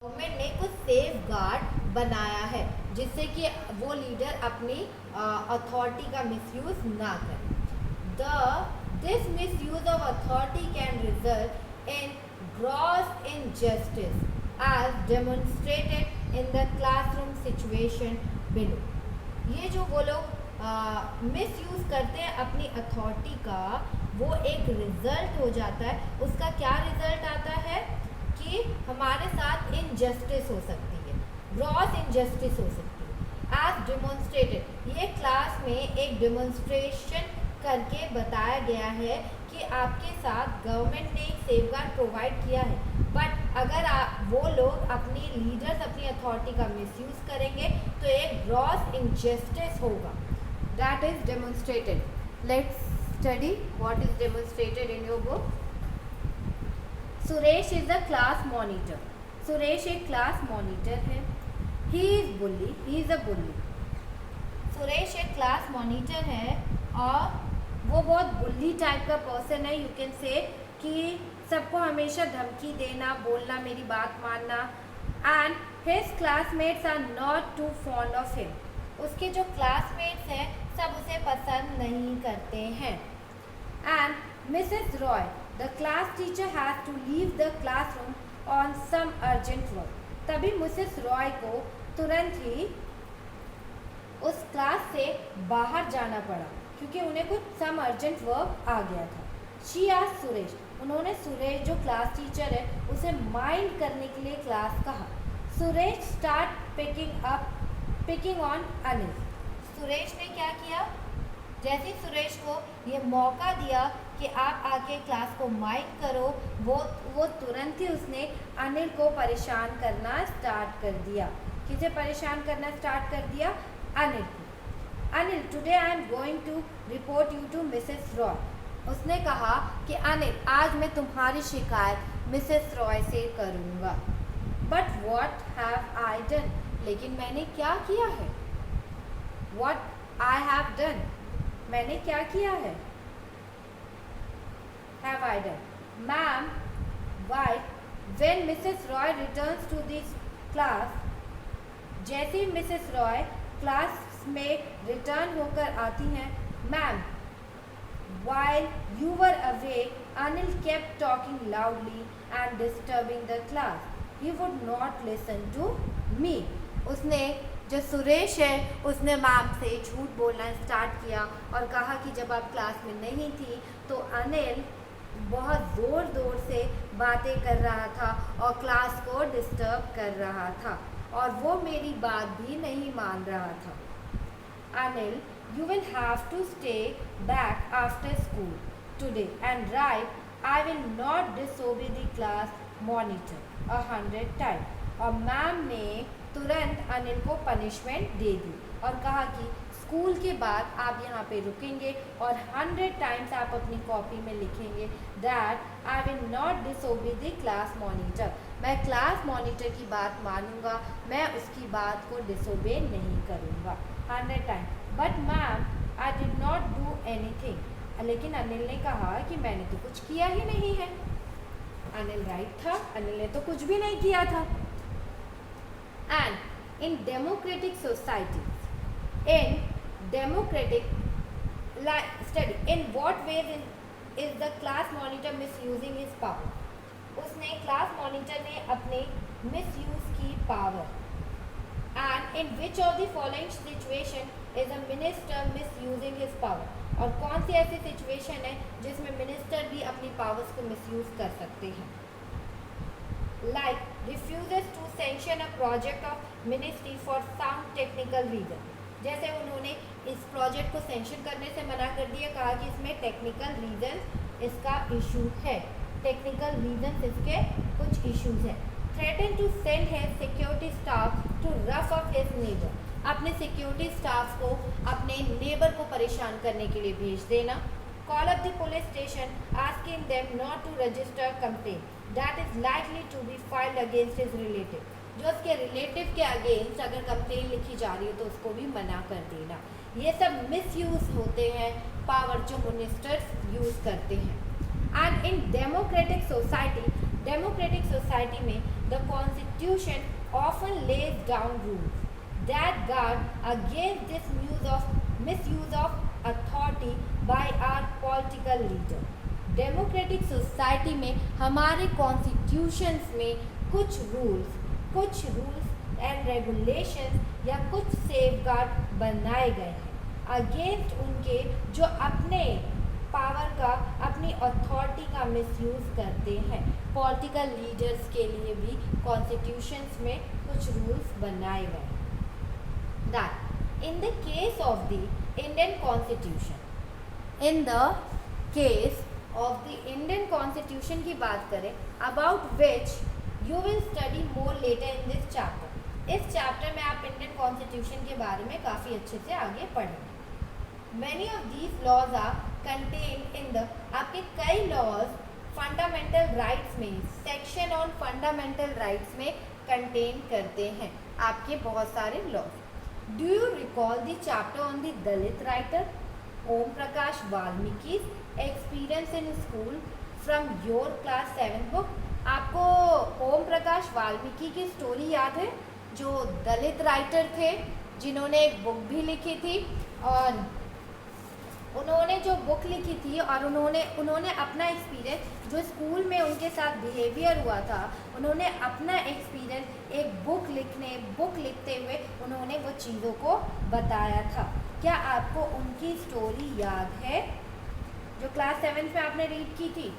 Government ने कुछ safe guard बनाया है जिससे कि वो लीडर अपनी अथॉरिटी का मिसयूज ना करे। This misuse of authority can result in gross injustice as demonstrated in the classroom situation below. ये जो वो लोग मिसयूज करते हैं अपनी अथॉरिटी का, वो एक रिजल्ट हो जाता है। उसका क्या रिजल्ट आता है कि हमारे साथ इनजस्टिस हो सकती है, ग्रॉस इनजस्टिस हो सकती है। एज डेमोन्स्ट्रेटेड, ये क्लास में एक डेमोन्स्ट्रेशन करके बताया गया है कि आपके साथ गवर्नमेंट ने एक सेफगार्ड प्रोवाइड किया है, बट अगर वो लोग अपनी लीडर्स अपनी अथॉरिटी का मिसयूज करेंगे तो एक ग्रॉस इनजस्टिस होगा। That is demonstrated. Let's study what is demonstrated in your book. Suresh is a class monitor. Suresh एक क्लास मॉनिटर है। He is bully, he is a bully. Suresh एक क्लास मॉनिटर है और वो बहुत बुल्ली टाइप का पर्सन है। यू कैन से कि सबको हमेशा धमकी देना, बोलना, मेरी बात मानना। And his classmates are not too fond of him. उसके जो क्लासमेट्स हैं सब उसे पसंद नहीं करते हैं। And Mrs Roy, the class teacher has to leave the classroom on some urgent work. तभी मिसेस रॉय को तुरंत ही उस क्लास से बाहर जाना पड़ा क्योंकि उन्हें कुछ सम अर्जेंट वर्क आ गया था। She asked सुरेश, उन्होंने सुरेश जो क्लास टीचर है उसे माइंड करने के लिए क्लास कहा। Suresh start picking on Anil. Suresh ने क्या किया? जैसे सुरेश को ये मौका दिया कि आप आके क्लास को माइक करो, वो तुरंत ही उसने अनिल को परेशान करना स्टार्ट कर दिया। किसे परेशान करना स्टार्ट कर दिया? अनिल को। Anil, today I am going to report you to Mrs Roy. उसने कहा कि अनिल, आज मैं तुम्हारी शिकायत मिसेस रॉय से करूँगा। But what have I done? लेकिन मैंने क्या किया है? वॉट आई हैव डन, मैंने क्या किया है? Have I done? Ma'am, why? When Mrs. Roy returns to this class, जैसे मिसेस रॉय क्लास में रिटर्न होकर आती हैं, ma'am, while you were away, Anil kept talking loudly and disturbing the class. He would not listen to me. उसने, जो सुरेश है, उसने ma'am से झूठ बोलना स्टार्ट किया और कहा कि जब आप क्लास में नहीं थी तो अनिल बहुत ज़ोर से बातें कर रहा था और क्लास को डिस्टर्ब कर रहा था और वो मेरी बात भी नहीं मान रहा था। Anil, you will have to stay back after school today and right, I will not disobey the class monitor 100 time. और मैम ने तुरंत अनिल को पनिशमेंट दे दी और कहा कि स्कूल के बाद आप यहाँ पे रुकेंगे और 100 टाइम्स आप अपनी कॉपी में लिखेंगे that I will not disobey the class monitor. मैं क्लास मॉनिटर की बात मानूंगा, मैं उसकी बात को डिसओबे नहीं करूँगा 100 time. But ma'am, I did not do anything. लेकिन अनिल ने कहा कि मैंने तो कुछ किया ही नहीं है। अनिल राइट था, अनिल ने तो कुछ भी नहीं किया था। And in democratic societies, in democratic study, in what ways is the class monitor misusing his power? उसने क्लास मॉनिटर ने अपने मिसयूज की power. And in which of the following situation is a minister misusing his power? और कौन सी ऐसी situation है जिसमें minister भी अपनी पावर्स को मिसयूज कर सकते हैं? Like refuses to sanction a project of ministry for some technical reason. जैसे उन्होंने इस प्रोजेक्ट को सेंक्शन करने से मना कर दिया, कहा कि इसमें टेक्निकल रीजन इसका इशू है, टेक्निकल रीजन इसके कुछ इश्यूज हैं। Threaten to send his security staff to rough up his neighbour. अपने सिक्योरिटी स्टाफ को अपने नेबर को परेशान करने के लिए भेज देना। Call up the police station asking them not to register complain that is likely to be filed against his relative. जो उसके रिलेटिव के अगेंस्ट अगर कंप्लेन लिखी जा रही हो तो उसको भी मना कर देना। ये सब मिसयूज होते हैं पावर जो मिनिस्टर्स यूज करते हैं। And in democratic society democratic society में the constitution often lays down rules that guard against this misuse of authority by our political leader. Democratic society में हमारे कॉन्स्टिट्यूशंस में कुछ रूल्स एंड रेगुलेशंस या कुछ safeguard बनाए गए हैं अगेंस्ट उनके जो अपने पावर का, अपनी अथॉरिटी का मिसयूज करते हैं। पॉलिटिकल लीडर्स के लिए भी कॉन्स्टिट्यूशंस में कुछ रूल्स बनाए गए हैं। That in the case of the Indian constitution, in the case of the Indian constitution की बात करें, about which you will study more later in this chapter. इस चैप्टर में आप इंडियन कॉन्स्टिट्यूशन के बारे में काफ़ी अच्छे से आगे पढ़ेंगे। Many of these laws are contained in the, आपके कई लॉज फंडामेंटल राइट्स में, सेक्शन ऑन फंडामेंटल राइट्स में कंटेन करते हैं आपके बहुत सारे laws. Do you recall the chapter on the Dalit writer Om Prakash Valmiki experience in school from your class 7 book? आपको ओम प्रकाश वाल्मीकि की स्टोरी याद है, जो दलित राइटर थे जिन्होंने एक बुक भी लिखी थी, और उन्होंने जो बुक लिखी थी और उन्होंने अपना एक्सपीरियंस जो स्कूल में उनके साथ बिहेवियर हुआ था, उन्होंने अपना एक्सपीरियंस एक बुक लिखते हुए उन्होंने वो चीज़ों को बताया था। क्या आपको उनकी स्टोरी याद है जो क्लास 7 में आपने रीड की थी?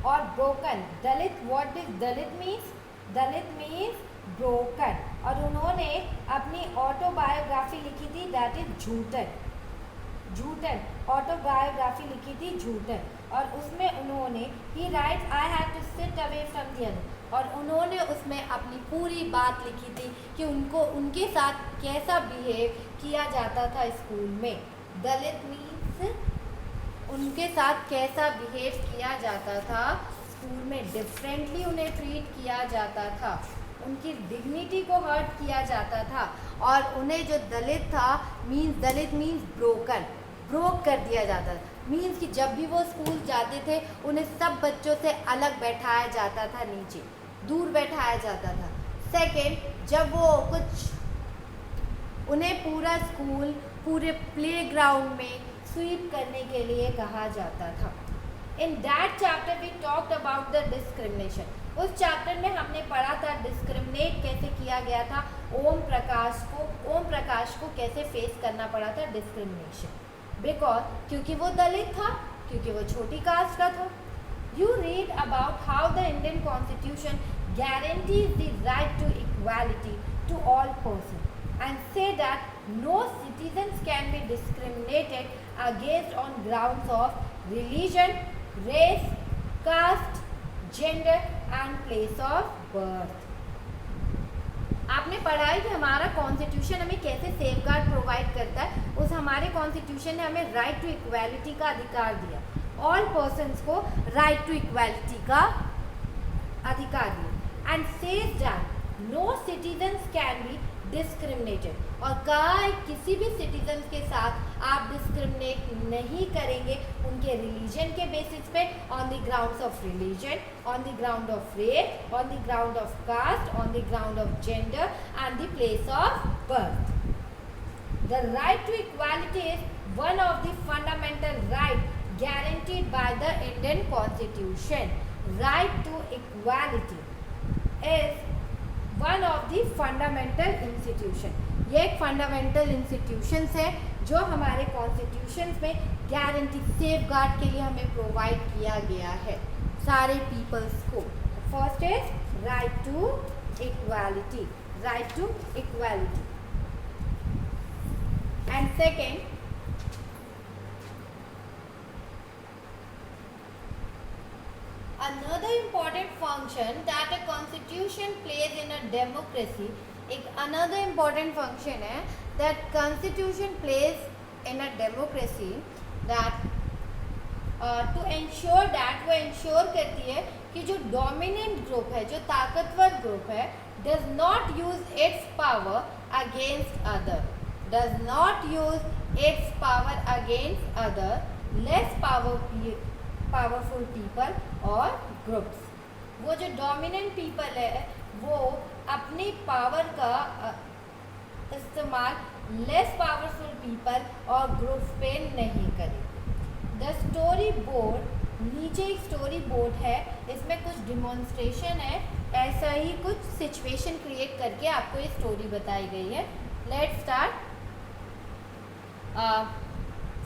और broken, Dalit, what does Dalit means? Dalit means broken. और उन्होंने अपनी ऑटोबायोग्राफी लिखी थी, दैट इज झूठन ऑटोबायोग्राफी लिखी थी झूठन। और उसमें उन्होंने he writes I have to sit away from the other, और उन्होंने उसमें अपनी पूरी बात लिखी थी कि उनके साथ कैसा बिहेव किया जाता था स्कूल में। दलित मीन्स उनके साथ कैसा बिहेव किया जाता था स्कूल में, डिफरेंटली उन्हें ट्रीट किया जाता था, उनकी डिग्निटी को हर्ट किया जाता था। और उन्हें जो दलित था, दलित मीन्स ब्रोक कर दिया जाता था। मीन्स कि जब भी वो स्कूल जाते थे उन्हें सब बच्चों से अलग बैठाया जाता था, नीचे दूर बैठाया जाता था। सेकेंड, जब वो उन्हें पूरा स्कूल, पूरे प्लेग्राउंड में स्वीप करने के लिए कहा जाता था। In that chapter we talked about the discrimination. उस चैप्टर में हमने पढ़ा था डिस्क्रिमिनेट कैसे किया गया था, ओम प्रकाश को कैसे फेस करना पड़ा था डिस्क्रिमिनेशन, क्योंकि वो दलित था, क्योंकि वो छोटी कास्ट का था। You read about how the Indian constitution guarantees the right to equality to all persons and say that no citizens can be discriminated against on grounds of religion, race, caste, gender and place of birth। आपने पढ़ा है कि हमारा constitution हमें कैसे safeguard provide करता है। उस हमारे कॉन्स्टिट्यूशन ने हमें राइट टू इक्वालिटी का अधिकार दिया, ऑल पर्सन्स को राइट टू इक्वालिटी का अधिकार दिया। And says that no citizens can be discriminated, और कहा है किसी भी सिटीजन के साथ आप डिस्क्रिमिनेट नहीं करेंगे उनके रिलीजन के बेसिस पे, on the grounds of religion, on the ground of race, on the ground of caste, on the ground of gender and the place of birth. The right to equality is one of the fundamental right guaranteed by the Indian Constitution। Right to equality is one of the fundamental institution। ये एक fundamental institutions है जो हमारे constitutions में guarantee, safe guard के लिए हमें provide किया गया है सारे पीपल्स को। First is right to equality, right to equality, and second another important function that a constitution plays in a democracy, एक another important function है that constitution plays in a democracy that to ensure that, वो ensure करती है कि जो dominant group है, जो ताकतवर group है, does not use its power against other, does not use its power against other, less powerful people और ग्रुप्स। वो जो डोमिनेंट पीपल है वो अपनी पावर का इस्तेमाल लेस पावरफुल पीपल और ग्रुप्स पे नहीं करेंगे। द स्टोरी बोर्ड, नीचे एक स्टोरी बोर्ड है, इसमें कुछ डिमॉन्स्ट्रेशन है, ऐसा ही कुछ सिचुएशन क्रिएट करके आपको ये स्टोरी बताई गई है। Let's start.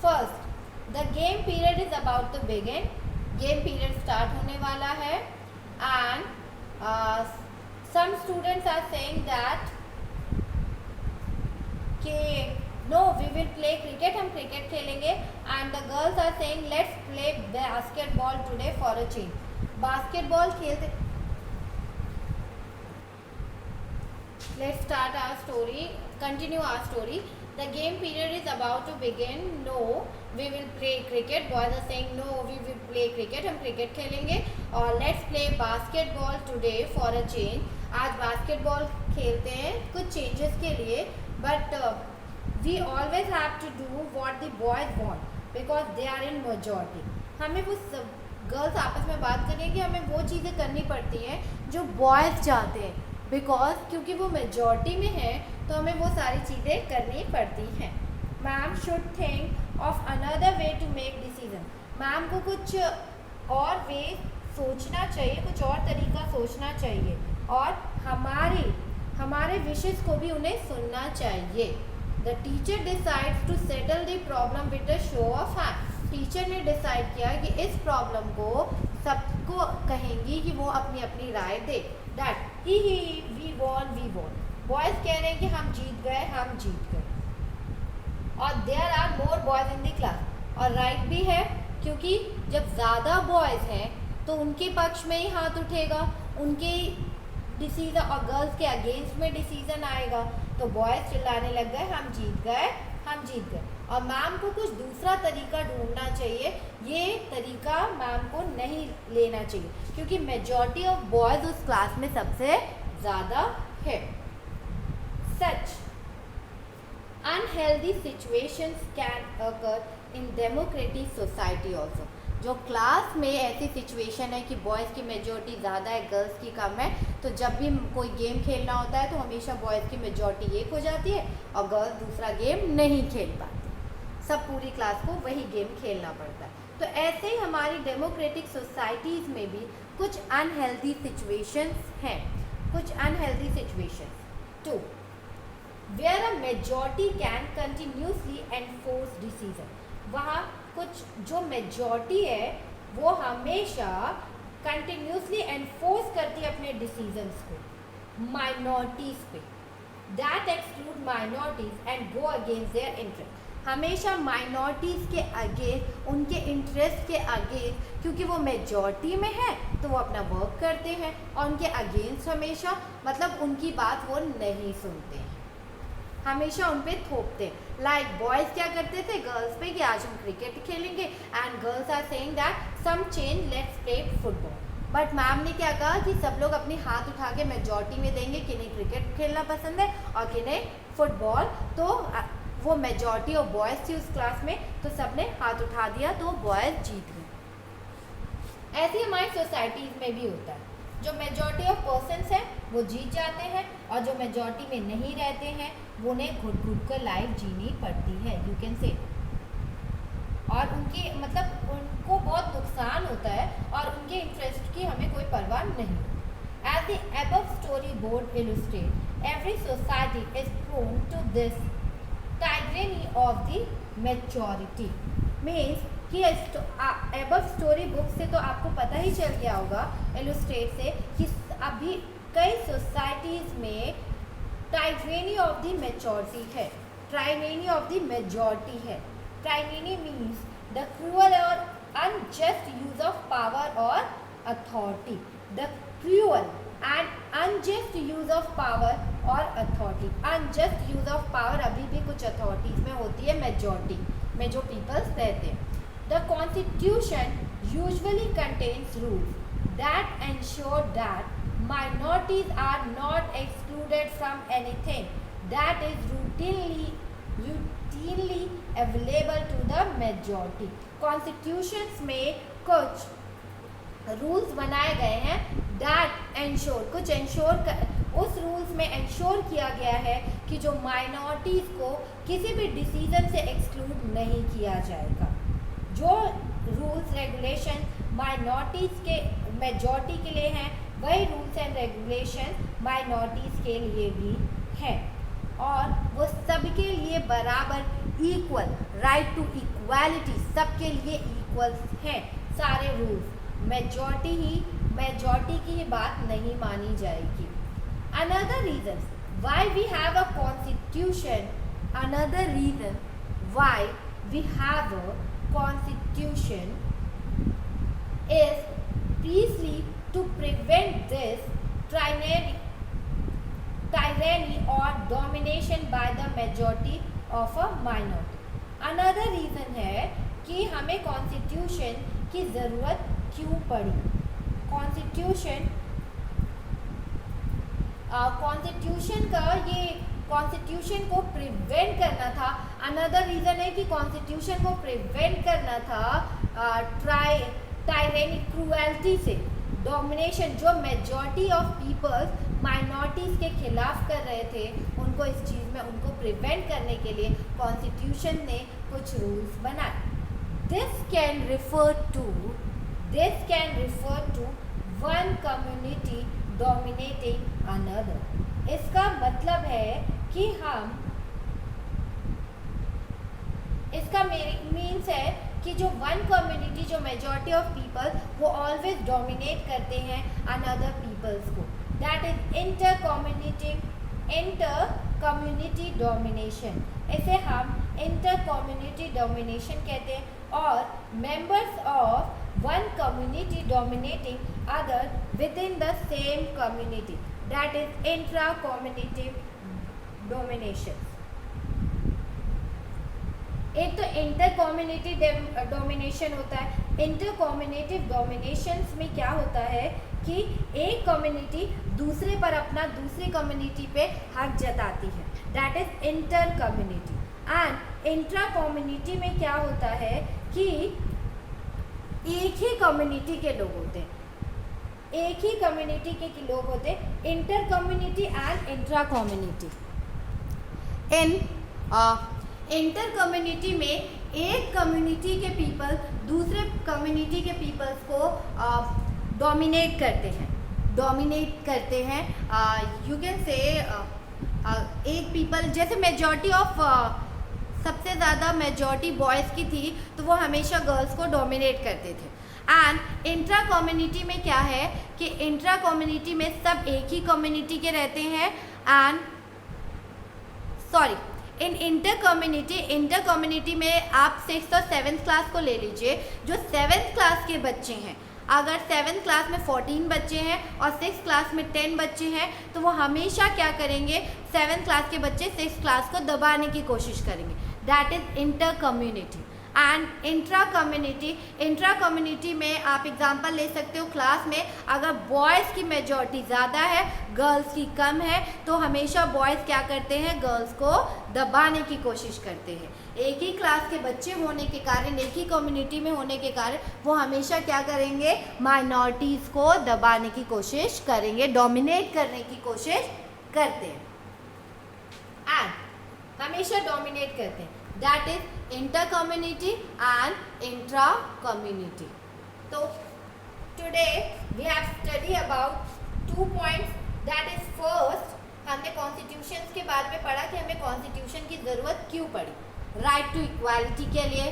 First, the game period is about to begin. Game period start होने वाला है and some students are saying that कि no we will play cricket, हम क्रिकेट खेलेंगे। And the girls are saying let's play basketball today for a change. Basketball खेलते। Let's start our story, continue our story. The game period is about to begin. No, we will play cricket. Boys are saying no, we will play cricket. हम cricket खेलेंगे। और let's play basketball today for a change. आज basketball खेलते हैं कुछ changes के लिए। But we always have to do what the boys want because they are in majority. हमें वो सब गर्ल्स आपस में बात करें कि हमें वो चीज़ें करनी पड़ती हैं जो बॉयज़ चाहते हैं, बिकॉज क्योंकि वो मेजॉरिटी में है तो हमें वो सारी चीज़ें करनी पड़ती हैं। Ma'am should think of another way to make decision. Ma'am को कुछ और वे सोचना चाहिए, कुछ और तरीका सोचना चाहिए और हमारे विशेस को भी उन्हें सुनना चाहिए। The teacher decides to settle the problem with a show of hand. Teacher ने डिसाइड किया कि इस प्रॉब्लम को सबको कहेंगी कि वो अपनी अपनी राय दे। दैट ही वी वॉन। बॉयज़ कह रहे हैं कि हम जीत गए। और there are more boys in the class. और राइट भी है, क्योंकि जब ज़्यादा बॉयज़ हैं तो उनके पक्ष में ही हाथ उठेगा, उनके डिसीजन, और गर्ल्स के अगेंस्ट में डिसीजन आएगा। तो बॉयज़ चिल्लाने लग गए हम जीत गए। और मैम को कुछ दूसरा तरीका ढूंढना चाहिए। ये तरीका मैम को नहीं लेना चाहिए क्योंकि मेजॉरिटी ऑफ बॉयज़ उस क्लास में सबसे ज़्यादा है। Such unhealthy situations can occur in democratic society also. जो क्लास में ऐसी सिचुएशन है कि बॉयज़ की मेजॉरिटी ज़्यादा है, गर्ल्स की कम है, तो जब भी कोई गेम खेलना होता है तो हमेशा बॉयज़ की मेजॉरिटी एक हो जाती है और गर्ल्स दूसरा गेम नहीं खेल पाती। सब पूरी क्लास को वही गेम खेलना पड़ता है। तो ऐसे ही हमारी डेमोक्रेटिक सोसाइटीज़ में भी कुछ अनहेल्दी सिचुएशंस हैं। Too, where a majority can continuously enforce decision. वहाँ कुछ जो मेजॉरिटी है वो हमेशा कंटिन्यूसली एनफोर्स करती है अपने डिसीजंस को माइनॉरिटीज़ पे। That exclude minorities and go against their interest. हमेशा माइनॉरिटीज़ के अगेंस्ट, उनके इंटरेस्ट के अगेंस्ट, क्योंकि वो मेजॉरिटी में है तो वो अपना वर्क करते हैं, और उनके अगेंस्ट हमेशा मतलब उनकी बात वो नहीं सुनते हैं, हमेशा उन पे थोपते हैं। लाइक बॉयज़ क्या करते थे गर्ल्स पे कि आज हम क्रिकेट खेलेंगे and girls are saying that some change, let's play football. But ma'am ने क्या कहा कि सब लोग अपनी हाथ उठा के मेजॉरिटी में देंगे किन्हें क्रिकेट खेलना पसंद है और किन्हें फुटबॉल। तो वो मेजॉरिटी ऑफ बॉयज़ थी उस क्लास में तो सब ने हाथ उठा दिया तो बॉयज़ जीत गए। ऐसे हमारी सोसाइटीज़ में भी होता है, जो मेजॉरिटी ऑफ पर्सन्स हैं वो जीत जाते हैं और जो मेजॉरिटी में नहीं रहते हैं वो उन्हें घुट घुट कर लाइफ जीनी पड़ती है, यू कैन से। और उनकी मतलब उनको बहुत नुकसान होता है और उनके इंटरेस्ट की हमें कोई परवाह नहीं। As the above story board illustrate, every society is prone to this tyranny of the majority। Means कि above story बुक से तो आपको पता ही चल गया होगा, इलुस्ट्रेट से, कि अभी कई सोसाइटीज़ में टाइरेनी ऑफ द मेजॉरिटी है, टाइरेनी ऑफ द मेजॉरिटी है। टाइरेनी मीन्स द क्रूअल और अनजस्ट यूज ऑफ पावर और authority. The cruel and unjust use of power और authority. Unjust use of power अभी भी कुछ अथॉरिटीज़ में होती है मेजॉरिटी में, जो पीपल्स रहते हैं। The constitution usually contains rules that ensure that minorities are not excluded from anything that is routinely available to the majority। Constitutions में कुछ रूल्स बनाए गए हैं दैट एंश्योर, कुछ उस रूल्स में एंश्योर किया गया है कि जो माइनॉरिटीज़ को किसी भी डिसीजन से एक्सक्लूड नहीं किया जाएगा। जो रूल्स रेगुलेशन माइनॉरिटीज़ के मेजॉरिटी के लिए हैं, वही रूल्स एंड रेगुलेशन माइनॉरिटीज़ के लिए भी हैं, और वो सबके लिए बराबर इक्वल, राइट टू इक्वालिटी, सबके लिए इक्वल हैं सारे रूल्स। मेजॉरिटी की ही बात नहीं मानी जाएगी। Another reason why we have a constitution, another reason why we have a constitution is precisely to prevent this tyranny or domination by the majority of a minority. Another reason है कि हमें constitution की ज़रूरत क्यों पड़ी। Constitution को prevent करना था। अनदर रीज़न है कि कॉन्स्टिट्यूशन को प्रिवेंट करना था टायरेनी, क्रूएल्टी से, डोमिनेशन, जो मेजॉरिटी ऑफ पीपल्स माइनॉरिटीज़ के खिलाफ कर रहे थे, उनको इस चीज़ में उनको प्रिवेंट करने के लिए कॉन्स्टिट्यूशन ने कुछ रूल्स बनाए। This can refer to one community dominating another. इसका मतलब है कि इसका मीन्स है कि जो वन कम्युनिटी, जो मेजॉरिटी ऑफ पीपल, वो ऑलवेज डोमिनेट करते हैं अनदर पीपल्स को। That is inter community domination. इसे हम इंटर कम्युनिटी डोमिनेशन कहते हैं। और members of one community dominating other within the same community, that is intra community domination. एक तो इंटर कम्युनिटी डोमिनेशन होता है। इंटर कम्युनिटिव डोमिनेशंस में क्या होता है कि एक कम्युनिटी दूसरे पर अपना दूसरी कम्युनिटी पे हक जताती है, that is inter community. And intra community में क्या होता है कि एक ही कम्युनिटी के लोग होते हैं, एक ही कम्युनिटी के लोग होते हैं। Inter community and intra community. Inter community में एक कम्युनिटी के पीपल दूसरे कम्युनिटी के पीपल्स को डोमिनेट करते हैं। यू कैन से एक पीपल, जैसे मेजॉरिटी ऑफ सबसे ज़्यादा मेजॉरिटी बॉयज़ की थी, तो वो हमेशा गर्ल्स को डोमिनेट करते थे। एंड इंट्रा कम्युनिटी में क्या है कि इंट्रा कम्युनिटी में सब एक ही कम्युनिटी के रहते हैं। एंड इन इंटर कम्युनिटी में आप 6th और 7th क्लास को ले लीजिए। जो 7th क्लास के बच्चे हैं, अगर 7th क्लास में 14 बच्चे हैं और 6th क्लास में 10 बच्चे हैं, तो वो हमेशा क्या करेंगे, 7th क्लास के बच्चे 6th क्लास को दबाने की कोशिश करेंगे। That is inter community. And intra community में आप एग्जांपल ले सकते हो, क्लास में अगर बॉयज़ की मेजॉरिटी ज़्यादा है, गर्ल्स की कम है, तो हमेशा बॉयज़ क्या करते हैं, गर्ल्स को दबाने की कोशिश करते हैं। एक ही क्लास के बच्चे होने के कारण, एक ही कम्युनिटी में होने के कारण, वो हमेशा क्या करेंगे, माइनॉरिटीज़ को दबाने की कोशिश करेंगे, डोमिनेट करने की कोशिश करते हैं। एंड हमेशा डोमिनेट करते हैं। That is inter community and intra community. तो today we have study about 2 points. That is first, हमने कॉन्स्टिट्यूशन के बारे में पढ़ा कि हमें कॉन्स्टिट्यूशन की ज़रूरत क्यों पड़ी, राइट टू इक्वालिटी के लिए,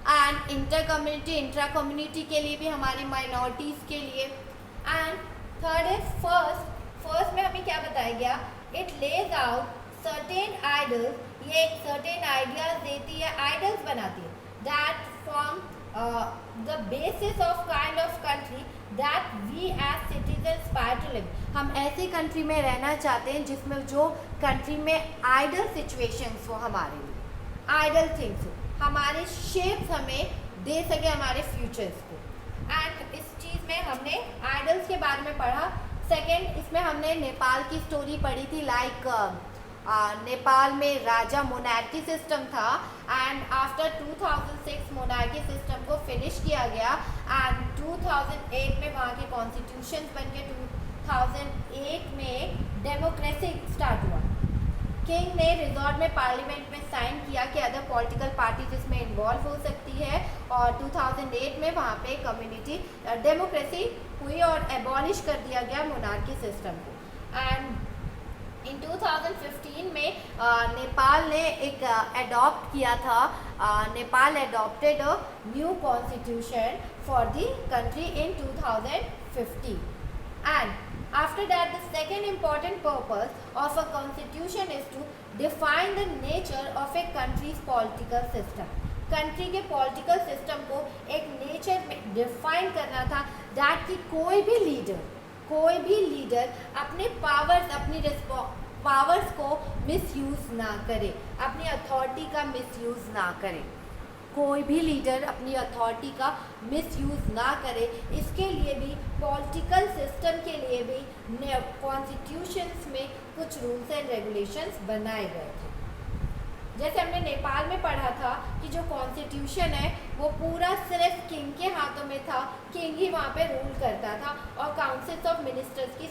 and inter community intra community के लिए भी, हमारी माइनॉरिटीज़ के लिए। एंड थर्ड इज फर्स्ट में हमें क्या बताया गया, it lays out certain ideals, ये एक सर्टेन आइडियाज देती है, आइडल्स बनाती है, that form the basis of kind of country that we as citizen aspire to live. हम ऐसी कंट्री में रहना चाहते हैं जिसमें जो कंट्री में आइडल सिचुएशंस हो, हमारे लिए आइडल थिंग्स हो, हमारे शेप्स हमें दे सके हमारे फ्यूचर्स को। एंड इस चीज़ में हमने आइडल्स के बारे में पढ़ा। सेकेंड, इसमें हमने नेपाल की स्टोरी पढ़ी थी, लाइक नेपाल में राजा मोनार्की सिस्टम था एंड आफ्टर 2006 मोनार्की सिस्टम को फिनिश किया गया एंड 2008 में वहाँ के कॉन्स्टिट्यूशन बन के 2008 में डेमोक्रेसी स्टार्ट हुआ। किंग ने रिजॉर्ट में पार्लियामेंट में साइन किया कि अदर पॉलिटिकल पार्टीज इसमें इन्वॉल्व हो सकती है और 2008 में वहाँ पे कम्युनिटी डेमोक्रेसी हुई और एबॉलिश कर दिया गया मोनार्की सिस्टम को। एंड इन 2015 में नेपाल ने एक अडॉप्ट किया था, Nepal adopted a new constitution for the country in 2015 and after that the second important purpose of a constitution is to define the nature of a country's political system। Country के political system को एक nature में define करना था that कि कोई भी leader अपने पावर्स को मिसयूज ना करे, अपनी अथॉरिटी का मिसयूज ना करे, कोई भी लीडर अपनी अथॉरिटी का मिसयूज ना करे। इसके लिए भी पॉलिटिकल सिस्टम के लिए भी कॉन्स्टिट्यूशंस में कुछ रूल्स एंड रेगुलेशंस बनाए गए थे। जैसे हमने नेपाल में पढ़ा था कि जो कॉन्स्टिट्यूशन है वो पूरा सिर्फ किंग के हाथों में था, किंग ही वहाँ पे रूल करता था और काउंसिल ऑफ मिनिस्टर्स की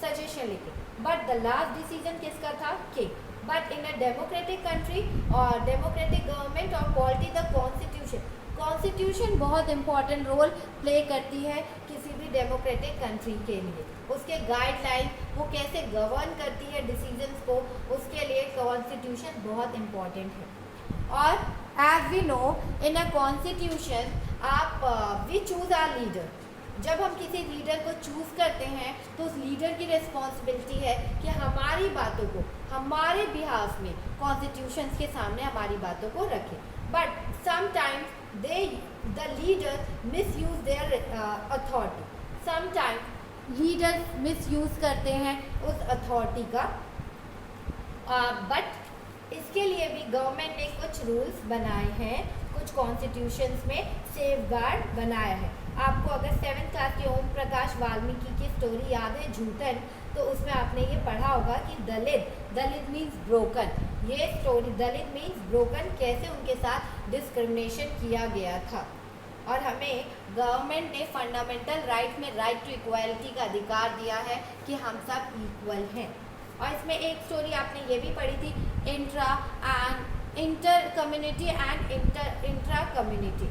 सजेशन लेके, बट द लास्ट डिसीजन किसका था? King. But in a democratic country और डेमोक्रेटिक गवर्नमेंट और पॉलिटी द कॉन्स्टिट्यूशन बहुत इंपॉर्टेंट रोल प्ले करती है किसी भी डेमोक्रेटिक कंट्री के लिए। उसके गाइडलाइन वो कैसे गवर्न करती है डिसीजंस को, उसके लिए कॉन्स्टिट्यूशन बहुत इम्पॉर्टेंट है। और as we know in a constitution we choose our leader. जब हम किसी लीडर को चूज़ करते हैं तो उस लीडर की रिस्पॉन्सिबिलिटी है कि हमारी बातों को हमारे बिहाफ में कॉन्स्टिट्यूशन के सामने हमारी बातों को रखें। But sometimes the leader misuse there authority, sometimes leader misuse करते हैं उस अथॉरिटी का। बट इसके लिए भी गवर्नमेंट ने कुछ रूल्स बनाए हैं, कुछ कॉन्स्टिट्यूशंस में सेफगार्ड बनाया है। आपको अगर 7th क्लास के ओम प्रकाश वाल्मीकि की स्टोरी याद है झूठन, तो उसमें आपने ये पढ़ा होगा कि दलित मीन्स ब्रोकन। ये स्टोरी दलित मीन्स ब्रोकन, कैसे उनके साथ डिस्क्रिमिनेशन किया गया था। और हमें गवर्नमेंट ने फंडामेंटल राइट में राइट टू इक्वालिटी का अधिकार दिया है कि हम सब इक्वल हैं। और इसमें एक स्टोरी आपने ये भी पढ़ी थी, inter community and intra community.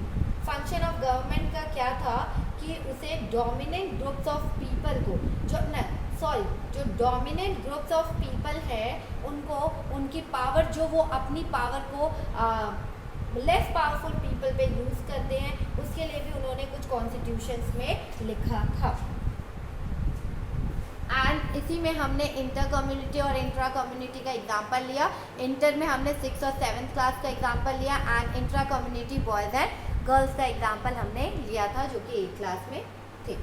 Function of government का क्या था कि उसे डोमिनेंट ग्रुप्स ऑफ पीपल को जो डोमिनेंट ग्रुप्स ऑफ पीपल है उनको उनकी पावर, जो वो अपनी पावर को लेस पावरफुल पीपल पे यूज़ करते हैं, उसके लिए भी उन्होंने कुछ कॉन्स्टिट्यूशंस में लिखा था। एंड इसी में हमने इंटर कम्युनिटी और इंट्रा कम्युनिटी का एग्जाम्पल लिया। इंटर में हमने 6th और 7th क्लास का एग्जाम्पल लिया and intra community boys and girls का एग्जाम्पल हमने लिया था जो कि 8th क्लास में थे।